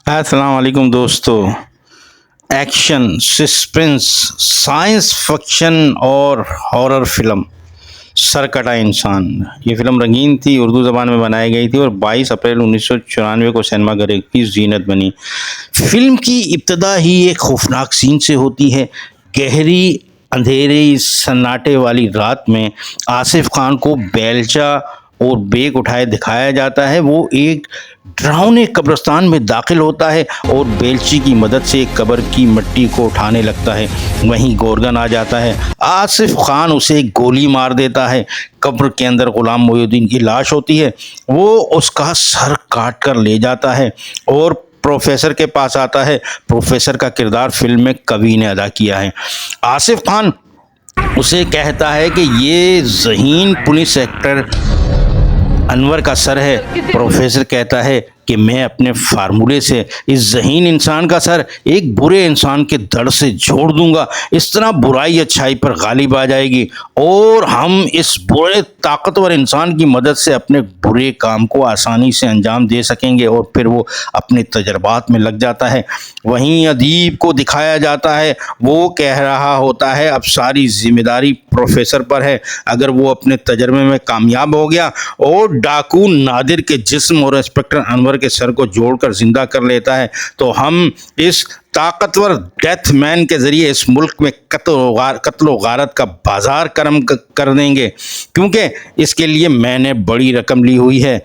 السلام علیکم دوستو. ایکشن، سسپنس، سائنس فکشن اور ہارر فلم سرکٹا انسان. یہ فلم رنگین تھی، اردو زبان میں بنائی گئی تھی اور 22 اپریل 1994 کو سینما گھر کی زینت بنی. فلم کی ابتدا ہی ایک خوفناک سین سے ہوتی ہے. گہری اندھیری سناٹے والی رات میں آصف خان کو بیلچہ اور بیگ اٹھائے دکھایا جاتا ہے. وہ ایک ڈراؤنے قبرستان میں داخل ہوتا ہے اور بیلچی کی مدد سے ایک قبر کی مٹی کو اٹھانے لگتا ہے. وہیں گورگن آ جاتا ہے. آصف خان اسے گولی مار دیتا ہے. قبر کے اندر غلام محی الدین کی لاش ہوتی ہے. وہ اس کا سر کاٹ کر لے جاتا ہے اور پروفیسر کے پاس آتا ہے. پروفیسر کا کردار فلم میں کوی نے ادا کیا ہے. آصف خان اسے کہتا ہے کہ یہ ذہین پولیس سیکٹر انور کا سر ہے. پروفیسر کہتا ہے کہ میں اپنے فارمولے سے اس ذہین انسان کا سر ایک برے انسان کے دڑ سے جوڑ دوں گا. اس طرح برائی اچھائی پر غالب آ جائے گی اور ہم اس برے طاقتور انسان کی مدد سے اپنے برے کام کو آسانی سے انجام دے سکیں گے. اور پھر وہ اپنے تجربات میں لگ جاتا ہے. وہیں ادیب کو دکھایا جاتا ہے. وہ کہہ رہا ہوتا ہے اب ساری ذمہ داری پروفیسر پر ہے. اگر وہ اپنے تجربے میں کامیاب ہو گیا اور ڈاکو نادر کے جسم اور انسپکٹر انور کے سر کو جوڑ کر زندہ کر لیتا ہے تو ہم اس طاقتور ڈیتھ مین کے ذریعے اس ملک میں قتل و غارت کا بازار کرم کر دیں گے، کیونکہ اس کے لیے میں نے بڑی رقم لی ہوئی ہے.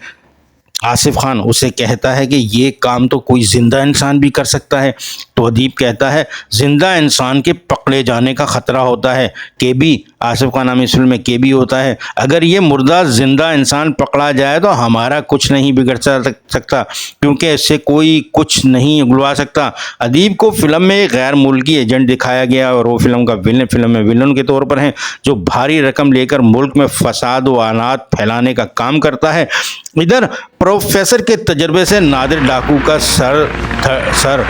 آصف خان اسے کہتا ہے کہ یہ کام تو کوئی زندہ انسان بھی کر سکتا ہے. تو ادیب کہتا ہے زندہ انسان کے پکڑے جانے کا خطرہ ہوتا ہے. کیبی، آصف خان نامی اس فلم میں کیبی ہوتا ہے. اگر یہ مردہ زندہ انسان پکڑا جائے تو ہمارا کچھ نہیں بگڑ سکتا، کیونکہ اس سے کوئی کچھ نہیں اگلوا سکتا. ادیب کو فلم میں ایک غیر ملکی ایجنٹ دکھایا گیا اور وہ فلم میں ولن کے طور پر ہیں، جو بھاری رقم لے کر ملک میں فساد و آنات پھیلانے کا کام کرتا ہے. ادھر پروفیسر کے تجربے سے نادر ڈاکو کا سر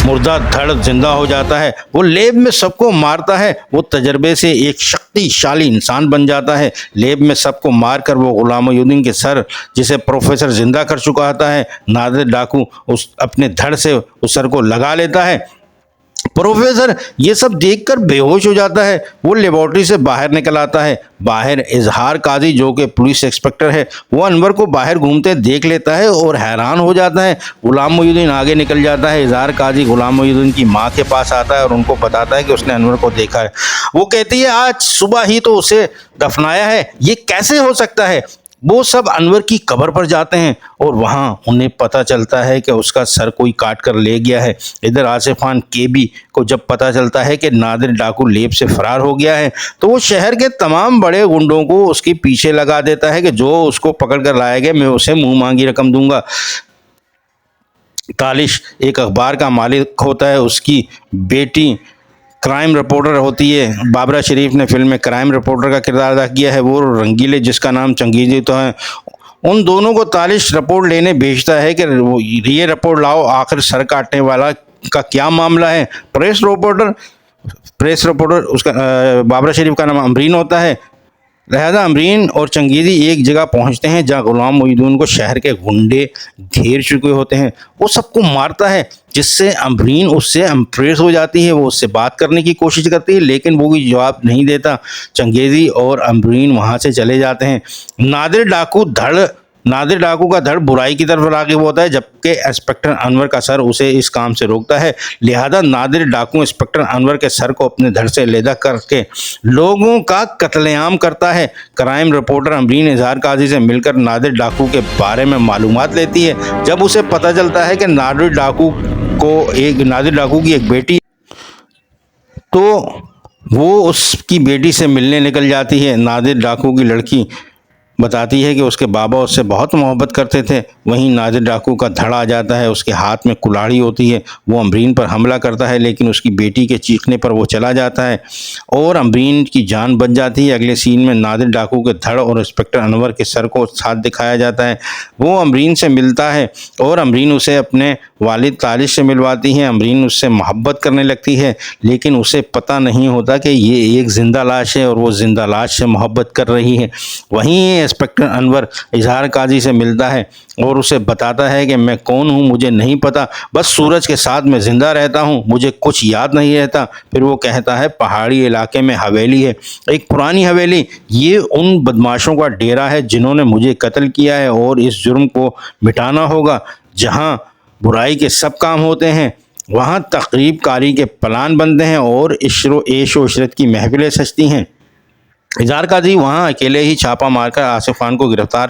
مردہ دھڑ زندہ ہو جاتا ہے. وہ لیب میں سب کو مارتا ہے. وہ تجربے سے ایک شکتی شالی انسان بن جاتا ہے. لیب میں سب کو مار کر وہ غلام محی الدین کے سر جسے پروفیسر زندہ کر چکا ہوتا ہے، نادر ڈاکو اپنے دھڑ سے اس سر کو لگا لیتا ہے. پروفیسر یہ سب دیکھ کر بے ہوش ہو جاتا ہے. وہ لیبارٹری سے باہر نکل آتا ہے. باہر اظہار قاضی جو کہ پولیس انسپکٹر ہے، وہ انور کو باہر گھومتے دیکھ لیتا ہے اور حیران ہو جاتا ہے. غلام محی الدین آگے نکل جاتا ہے. اظہار قاضی غلام محی الدین کی ماں کے پاس آتا ہے اور ان کو بتاتا ہے کہ اس نے انور کو دیکھا ہے. وہ کہتی ہے آج صبح ہی تو اسے دفنایا ہے، یہ کیسے ہو سکتا ہے؟ وہ سب انور کی قبر پر جاتے ہیں اور وہاں انہیں پتہ چلتا ہے کہ اس کا سر کوئی کاٹ کر لے گیا ہے. ادھر آصف خان کیبی کو جب پتہ چلتا ہے کہ نادر ڈاکو لیب سے فرار ہو گیا ہے تو وہ شہر کے تمام بڑے گنڈوں کو اس کے پیچھے لگا دیتا ہے کہ جو اس کو پکڑ کر لائے گئے میں اسے منہ مانگی رقم دوں گا. تالش ایک اخبار کا مالک ہوتا ہے. اس کی بیٹی کرائم رپورٹر ہوتی ہے. بابرہ شریف نے فلم میں کرائم رپورٹر کا کردار ادا کیا ہے. وہ رنگیلے جس کا نام چنگیزی تو ہے. ان دونوں کو تالش رپورٹ لینے بھیجتا ہے کہ یہ رپورٹ لاؤ، آخر سر کاٹنے والا کا کیا معاملہ ہے. پریس رپورٹر اس کا بابرہ شریف کا نام امرین ہوتا ہے. لہذا امرین اور چنگیزی ایک جگہ پہنچتے ہیں جہاں غلام محی الدین کو شہر کے گنڈے گھیر چکے ہوتے ہیں. وہ سب کو مارتا ہے جس سے امرین اس سے امپریس ہو جاتی ہے. وہ اس سے بات کرنے کی کوشش کرتی ہے لیکن وہ بھی جواب نہیں دیتا. چنگیزی اور امرین وہاں سے چلے جاتے ہیں. نادر ڈاکو کا دھڑ برائی کی طرف راغب ہوتا ہے جبکہ انسپکٹر انور کا سر اسے اس کام سے روکتا ہے. لہذا نادر ڈاکو انسپکٹر انور کے سر کو اپنے دھڑ سے علیحدہ کر کے لوگوں کا قتل عام کرتا ہے. کرائم رپورٹر امرین اظہار قاضی سے مل کر نادر ڈاکو کے بارے میں معلومات لیتی ہے. جب اسے پتہ چلتا ہے کہ نادر ڈاکو کی ایک بیٹی تو وہ اس کی بیٹی سے ملنے نکل جاتی ہے. نادر ڈاکو کی لڑکی بتاتی ہے کہ اس کے بابا اس سے بہت محبت کرتے تھے۔ وہیں نادر ڈاکو کا دھڑ آ جاتا ہے، اس کے ہاتھ میں کلاڑی ہوتی ہے، وہ امبرین پر حملہ کرتا ہے لیکن اس کی بیٹی کے چیخنے پر وہ چلا جاتا ہے اور امبرین کی جان بچ جاتی ہے۔ اگلے سین میں نادر ڈاکو کے دھڑ اور انسپکٹر انور کے سر کو ساتھ دکھایا جاتا ہے۔ وہ امبرین سے ملتا ہے اور امبرین اسے اپنے والد تالش سے ملواتی ہے۔ امبرین اس سے محبت کرنے لگتی ہے لیکن اسے پتہ نہیں ہوتا کہ یہ ایک زندہ لاش ہے اور وہ زندہ لاش سے محبت کر رہی ہے۔ وہیں انسپکٹر انور اظہار قاضی سے ملتا ہے اور اسے بتاتا ہے کہ میں کون ہوں مجھے نہیں پتا، بس سورج کے ساتھ میں زندہ رہتا ہوں، مجھے کچھ یاد نہیں رہتا۔ پھر وہ کہتا ہے پہاڑی علاقے میں حویلی ہے، ایک پرانی حویلی، یہ ان بدماشوں کا ڈیرا ہے جنہوں نے مجھے قتل کیا ہے اور اس جرم کو مٹانا ہوگا۔ جہاں برائی کے سب کام ہوتے ہیں وہاں تقریب کاری کے پلان بنتے ہیں اور عیش و عشرت کی محفلیں سجتی ہیں۔ اظہار قاضی وہاں اکیلے ہی چھاپا مار کر آصف خان کو گرفتار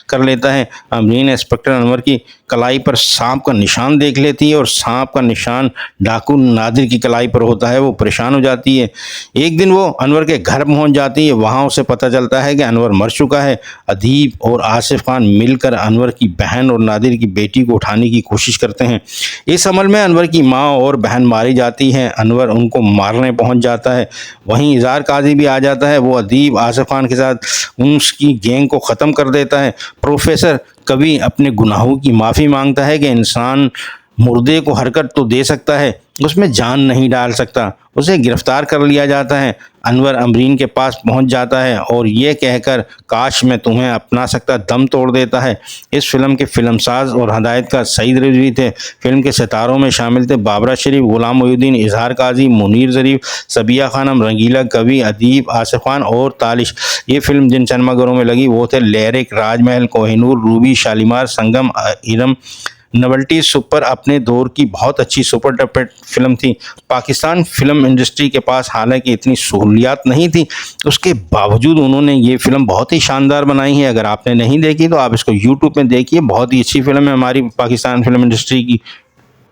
کر لیتا ہے۔ امبرین انسپکٹر انور کی کلائی پر سانپ کا نشان دیکھ لیتی ہے اور سانپ کا نشان ڈاکو نادر کی کلائی پر ہوتا ہے۔ وہ پریشان ہو جاتی ہے۔ ایک دن وہ انور کے گھر پہنچ جاتی ہے، وہاں اسے پتہ چلتا ہے کہ انور مر چکا ہے۔ ادیب اور آصف خان مل کر انور کی بہن اور نادر کی بیٹی کو اٹھانے کی کوشش کرتے ہیں۔ اس عمل میں انور کی ماں اور بہن ماری جاتی ہیں۔ انور ان کو مارنے پہنچ جاتا ہے۔ وہیں اظہار قاضی بھی آ جاتا ہے، وہ ادیب آصف خان کے ساتھ اس کی گینگ کو ختم کر دیتا ہے۔ پروفیسر کبھی اپنے گناہوں کی معافی مانگتا ہے کہ انسان مردے کو حرکت تو دے سکتا ہے، اس میں جان نہیں ڈال سکتا۔ اسے گرفتار کر لیا جاتا ہے۔ انور امبرین کے پاس پہنچ جاتا ہے اور یہ کہہ کر کاش میں تمہیں اپنا سکتا دم توڑ دیتا ہے۔ اس فلم کے فلم ساز اور ہدایت کار سعید رضوی تھے۔ فلم کے ستاروں میں شامل تھے بابرہ شریف، غلام محی الدین، اظہار قاضی، منیر ظریف، صبیہ خانم، رنگیلا کبھی، ادیب، آصف خان اور تالش۔ یہ فلم جن سنیما گھروں میں لگی وہ تھے لیرک، راج محل، کوہ نور، روبی، شالیمار، سنگم، ارم، نولٹی سپر۔ اپنے دور کی بہت اچھی سپر ڈپر فلم تھی۔ پاکستان فلم انڈسٹری کے پاس حالانکہ اتنی سہولیات نہیں تھی، اس کے باوجود انہوں نے یہ فلم بہت ہی شاندار بنائی ہے۔ اگر آپ نے نہیں دیکھی تو آپ اس کو یوٹیوب میں دیکھیے، بہت ہی اچھی فلم ہے ہماری پاکستان فلم انڈسٹری کی۔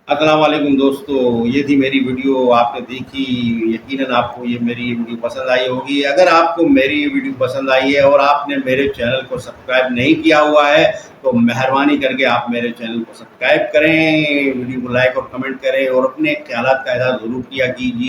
السلام علیکم دوستو، یہ تھی میری ویڈیو، آپ نے دیکھی، یقیناً آپ کو یہ میری ویڈیو پسند آئی ہوگی۔ اگر آپ کو میری ویڈیو پسند آئی ہے اور آپ نے میرے چینل کو سبسکرائب نہیں کیا ہوا ہے تو مہربانی کر کے آپ میرے چینل کو سبسکرائب کریں، ویڈیو کو لائک اور کمنٹ کریں اور اپنے خیالات کا اظہار ضرور کیا کیجیے۔